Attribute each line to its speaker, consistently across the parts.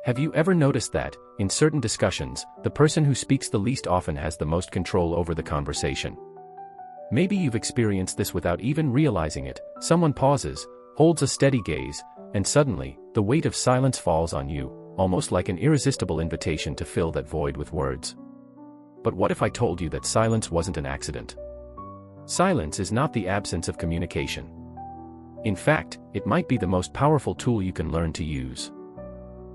Speaker 1: Have you ever noticed that, in certain discussions, the person who speaks the least often has the most control over the conversation? Maybe you've experienced this without even realizing it. Someone pauses, holds a steady gaze, and suddenly, the weight of silence falls on you, almost like an irresistible invitation to fill that void with words. But what if I told you that silence wasn't an accident? Silence is not the absence of communication. In fact, it might be the most powerful tool you can learn to use.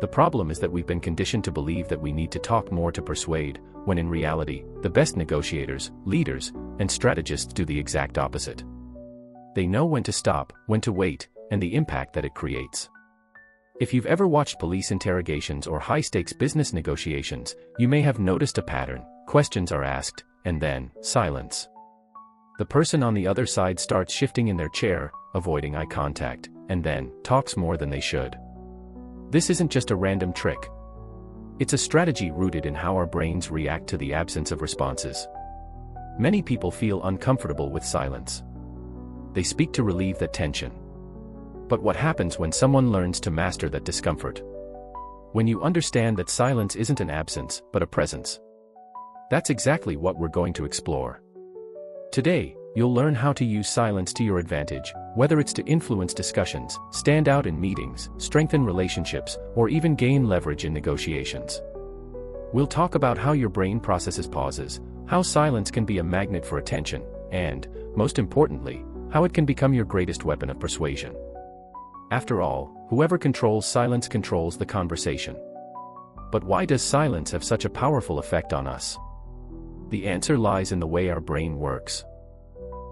Speaker 1: The problem is that we've been conditioned to believe that we need to talk more to persuade, when in reality, the best negotiators, leaders, and strategists do the exact opposite. They know when to stop, when to wait, and the impact that it creates. If you've ever watched police interrogations or high-stakes business negotiations, you may have noticed a pattern. Questions are asked, and then, silence. The person on the other side starts shifting in their chair, avoiding eye contact, and then, talks more than they should. This isn't just a random trick. It's a strategy rooted in how our brains react to the absence of responses. Many people feel uncomfortable with silence. They speak to relieve that tension. But what happens when someone learns to master that discomfort? When you understand that silence isn't an absence, but a presence. That's exactly what we're going to explore. Today, you'll learn how to use silence to your advantage, whether it's to influence discussions, stand out in meetings, strengthen relationships, or even gain leverage in negotiations. We'll talk about how your brain processes pauses, how silence can be a magnet for attention, and, most importantly, how it can become your greatest weapon of persuasion. After all, whoever controls silence controls the conversation. But why does silence have such a powerful effect on us? The answer lies in the way our brain works.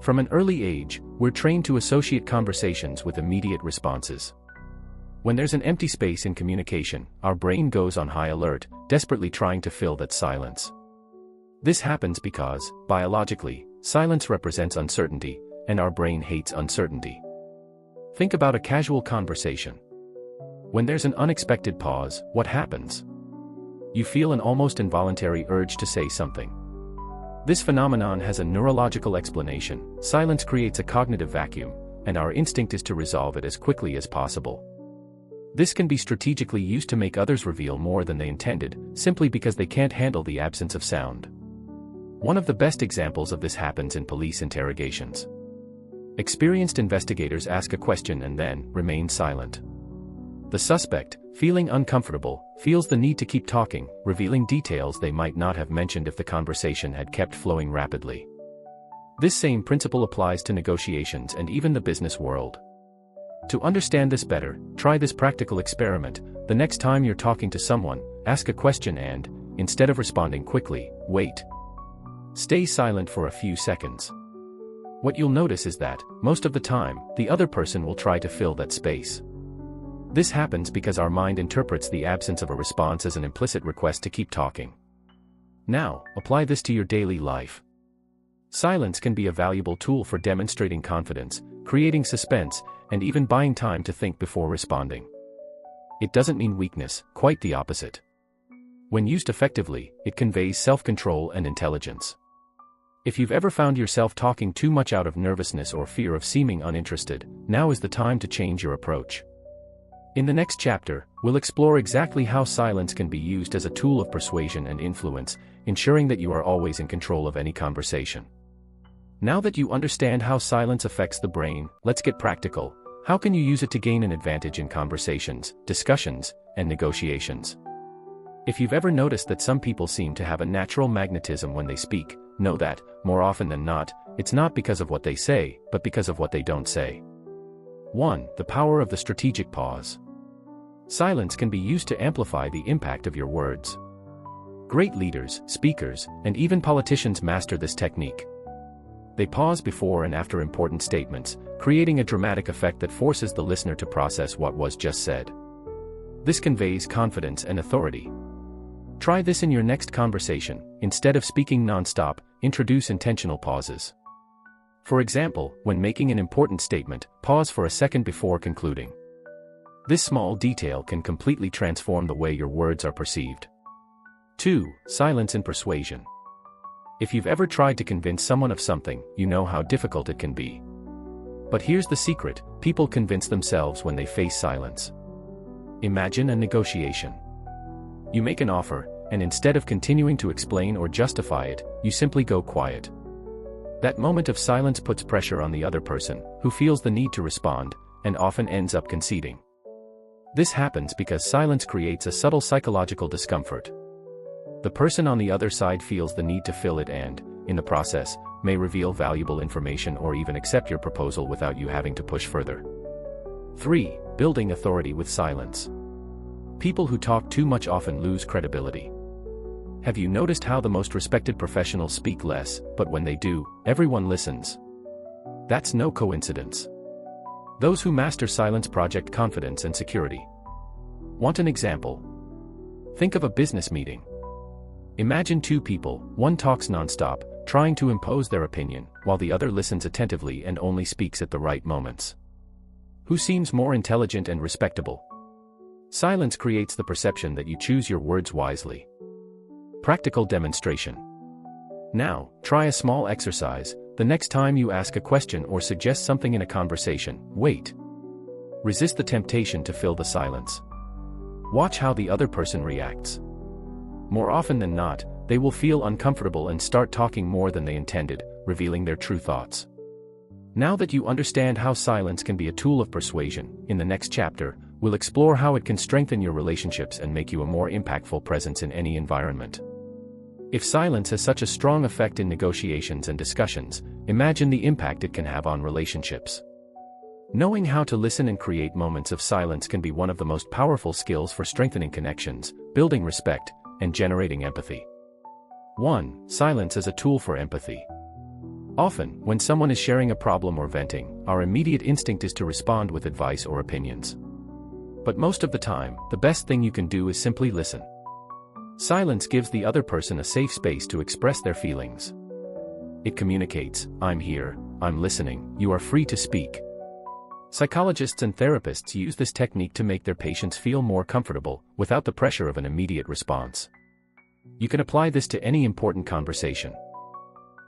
Speaker 1: From an early age, we're trained to associate conversations with immediate responses. When there's an empty space in communication, our brain goes on high alert, desperately trying to fill that silence. This happens because, biologically, silence represents uncertainty, and our brain hates uncertainty. Think about a casual conversation. When there's an unexpected pause, what happens? You feel an almost involuntary urge to say something. This phenomenon has a neurological explanation. Silence creates a cognitive vacuum, and our instinct is to resolve it as quickly as possible. This can be strategically used to make others reveal more than they intended, simply because they can't handle the absence of sound. One of the best examples of this happens in police interrogations. Experienced investigators ask a question and then remain silent. The suspect, feeling uncomfortable, feels the need to keep talking, revealing details they might not have mentioned if the conversation had kept flowing rapidly. This same principle applies to negotiations and even the business world. To understand this better, try this practical experiment. The next time you're talking to someone, ask a question and, instead of responding quickly, wait. Stay silent for a few seconds. What you'll notice is that, most of the time, the other person will try to fill that space. This happens because our mind interprets the absence of a response as an implicit request to keep talking. Now, apply this to your daily life. Silence can be a valuable tool for demonstrating confidence, creating suspense, and even buying time to think before responding. It doesn't mean weakness, quite the opposite. When used effectively, it conveys self-control and intelligence. If you've ever found yourself talking too much out of nervousness or fear of seeming uninterested, now is the time to change your approach. In the next chapter, we'll explore exactly how silence can be used as a tool of persuasion and influence, ensuring that you are always in control of any conversation. Now that you understand how silence affects the brain, let's get practical. How can you use it to gain an advantage in conversations, discussions, and negotiations? If you've ever noticed that some people seem to have a natural magnetism when they speak, know that, more often than not, it's not because of what they say, but because of what they don't say. 1. The power of the strategic pause. Silence can be used to amplify the impact of your words. Great leaders, speakers, and even politicians master this technique. They pause before and after important statements, creating a dramatic effect that forces the listener to process what was just said. This conveys confidence and authority. Try this in your next conversation. Instead of speaking non-stop, introduce intentional pauses. For example, when making an important statement, pause for a second before concluding. This small detail can completely transform the way your words are perceived. 2. Silence and persuasion. If you've ever tried to convince someone of something, you know how difficult it can be. But here's the secret: people convince themselves when they face silence. Imagine a negotiation. You make an offer, and instead of continuing to explain or justify it, you simply go quiet. That moment of silence puts pressure on the other person, who feels the need to respond, and often ends up conceding. This happens because silence creates a subtle psychological discomfort. The person on the other side feels the need to fill it and, in the process, may reveal valuable information or even accept your proposal without you having to push further. 3. Building authority with silence. People who talk too much often lose credibility. Have you noticed how the most respected professionals speak less, but when they do, everyone listens? That's no coincidence. Those who master silence project confidence and security. Want an example? Think of a business meeting. Imagine two people, one talks nonstop, trying to impose their opinion, while the other listens attentively and only speaks at the right moments. Who seems more intelligent and respectable? Silence creates the perception that you choose your words wisely. Practical demonstration. Now, try a small exercise. The next time you ask a question or suggest something in a conversation, wait. Resist the temptation to fill the silence. Watch how the other person reacts. More often than not, they will feel uncomfortable and start talking more than they intended, revealing their true thoughts. Now that you understand how silence can be a tool of persuasion, in the next chapter, we'll explore how it can strengthen your relationships and make you a more impactful presence in any environment. If silence has such a strong effect in negotiations and discussions, imagine the impact it can have on relationships. Knowing how to listen and create moments of silence can be one of the most powerful skills for strengthening connections, building respect, and generating empathy. 1. Silence as a tool for empathy. Often, when someone is sharing a problem or venting, our immediate instinct is to respond with advice or opinions. But most of the time, the best thing you can do is simply listen. Silence gives the other person a safe space to express their feelings. It communicates, "I'm here, I'm listening, you are free to speak." Psychologists and therapists use this technique to make their patients feel more comfortable, without the pressure of an immediate response. You can apply this to any important conversation.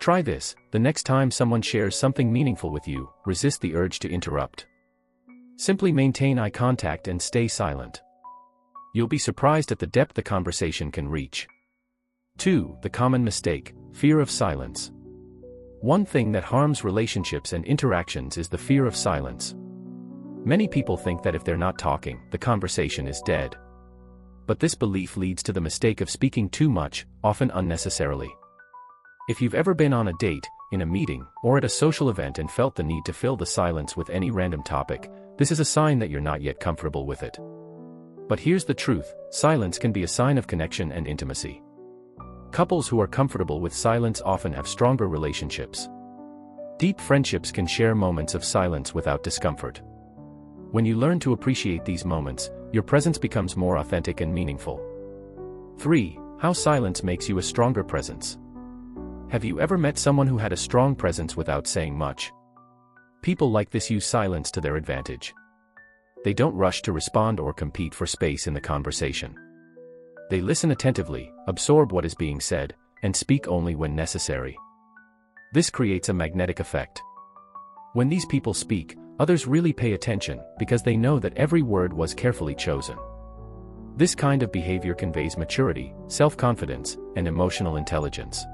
Speaker 1: Try this: the next time someone shares something meaningful with you, resist the urge to interrupt. Simply maintain eye contact and stay silent. You'll be surprised at the depth the conversation can reach. 2. The common mistake: fear of silence. One thing that harms relationships and interactions is the fear of silence. Many people think that if they're not talking, the conversation is dead. But this belief leads to the mistake of speaking too much, often unnecessarily. If you've ever been on a date, in a meeting, or at a social event and felt the need to fill the silence with any random topic, this is a sign that you're not yet comfortable with it. But here's the truth: silence can be a sign of connection and intimacy. Couples who are comfortable with silence often have stronger relationships. Deep friendships can share moments of silence without discomfort. When you learn to appreciate these moments, your presence becomes more authentic and meaningful. 3. How silence makes you a stronger presence. Have you ever met someone who had a strong presence without saying much? People like this use silence to their advantage. They don't rush to respond or compete for space in the conversation. They listen attentively, absorb what is being said, and speak only when necessary. This creates a magnetic effect. When these people speak, others really pay attention, because they know that every word was carefully chosen. This kind of behavior conveys maturity, self-confidence, and emotional intelligence.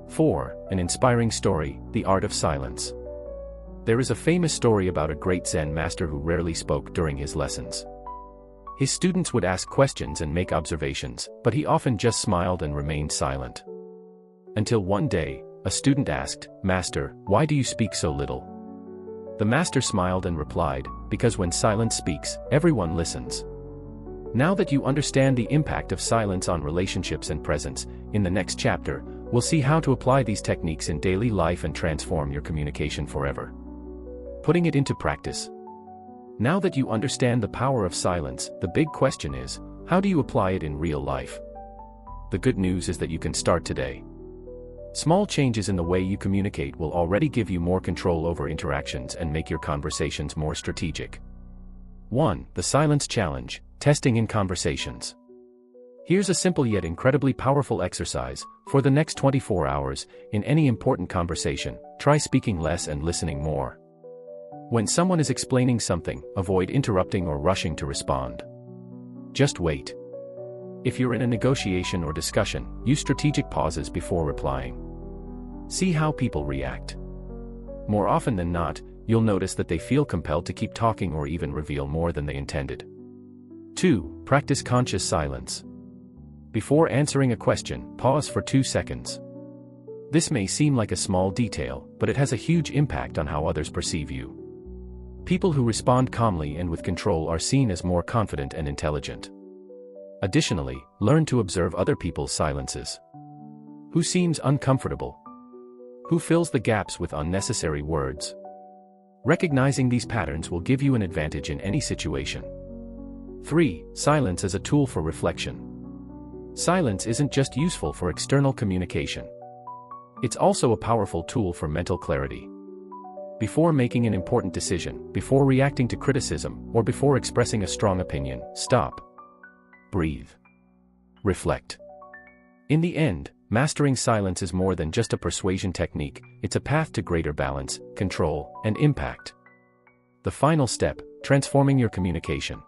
Speaker 1: 4. An inspiring story: the art of silence. There is a famous story about a great Zen master who rarely spoke during his lessons. His students would ask questions and make observations, but he often just smiled and remained silent. Until one day, a student asked, "Master, why do you speak so little?" The master smiled and replied, "Because when silence speaks, everyone listens." Now that you understand the impact of silence on relationships and presence, in the next chapter, we'll see how to apply these techniques in daily life and transform your communication forever. Putting it into practice. Now that you understand the power of silence, the big question is, how do you apply it in real life? The good news is that you can start today. Small changes in the way you communicate will already give you more control over interactions and make your conversations more strategic. 1. The Silence Challenge: Testing in Conversations. Here's a simple yet incredibly powerful exercise. For the next 24 hours, in any important conversation, try speaking less and listening more. When someone is explaining something, avoid interrupting or rushing to respond. Just wait. If you're in a negotiation or discussion, use strategic pauses before replying. See how people react. More often than not, you'll notice that they feel compelled to keep talking or even reveal more than they intended. 2. Practice conscious silence. Before answering a question, pause for 2 seconds. This may seem like a small detail, but it has a huge impact on how others perceive you. People who respond calmly and with control are seen as more confident and intelligent. Additionally, learn to observe other people's silences. Who seems uncomfortable? Who fills the gaps with unnecessary words? Recognizing these patterns will give you an advantage in any situation. 3. Silence as a tool for reflection. Silence isn't just useful for external communication. It's also a powerful tool for mental clarity. Before making an important decision, before reacting to criticism, or before expressing a strong opinion, stop. Breathe. Reflect. In the end, mastering silence is more than just a persuasion technique, it's a path to greater balance, control, and impact. The final step, transforming your communication.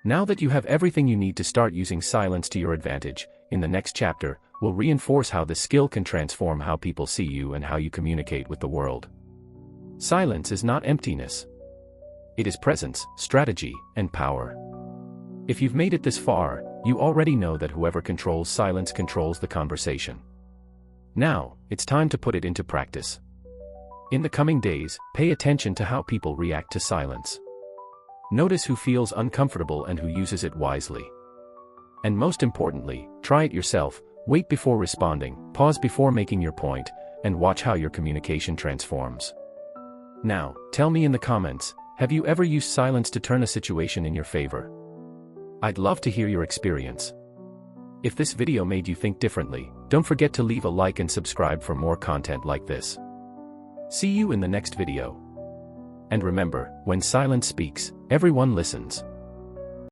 Speaker 1: Now that you have everything you need to start using silence to your advantage, in the next chapter, we'll reinforce how this skill can transform how people see you and how you communicate with the world. Silence is not emptiness. It is presence, strategy, and power. If you've made it this far, you already know that whoever controls silence controls the conversation. Now, it's time to put it into practice. In the coming days, pay attention to how people react to silence. Notice who feels uncomfortable and who uses it wisely. And most importantly, try it yourself, wait before responding, pause before making your point, and watch how your communication transforms. Now, tell me in the comments, have you ever used silence to turn a situation in your favor? I'd love to hear your experience. If this video made you think differently, don't forget to leave a like and subscribe for more content like this. See you in the next video. And remember, when silence speaks, everyone listens.